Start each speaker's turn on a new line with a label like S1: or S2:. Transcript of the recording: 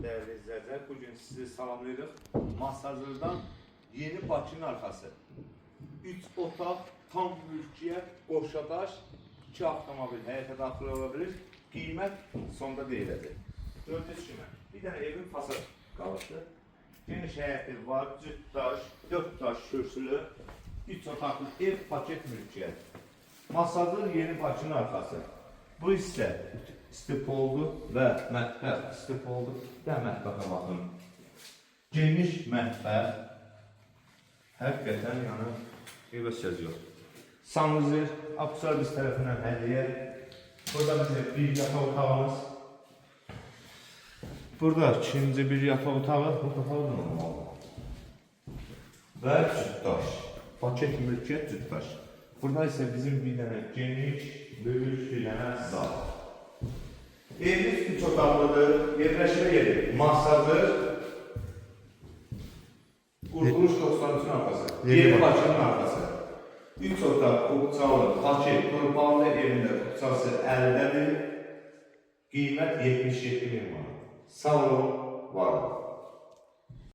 S1: Değerli izleyiciler, bugün sizi salamlayırıq. Masajırdan Yeni Bakının arxası. 3 otaq, tam mülkiyyət, qoşadaş, 2 avtomobil həyata daxil ola bilir. Qiymət sonda deyiləcək. Gördüyünüz kimi, bir dənə evin fasad qalıbdır. Geniş həyəti var, cütdaş, 4 daş kürsülü, 3 otaqlı ev, paket mülkiyyət. Masajır Yeni Bakının arxası. Bu isə istipoldu və mətbəx istipoldu və mətbəxə baxın. Geniş mətbəx. Həqiqətən yəni evə söz yox. Sanuzir, abservis tərəfindən hədiyyə. Burada bizə bir yataq otağımız. Burada ikinci bir yataq otağı. Bu otağı da normaldır. Və cütdaş. Paket mülkiyyət cütdaş. Burada isə bizim bir dənə geniş, böyük bir dənə zal. Evimiz 3 otaqlıdır, yerləşmə yeri, masajdır, Qurtuluş 93-ün arxası, Yeni Bakının arxası. 3 otaq, Qurtçalı, paket, Qurbanlı evində Qurtçası 50'dir, qiymət 77.000 manat. Salon var.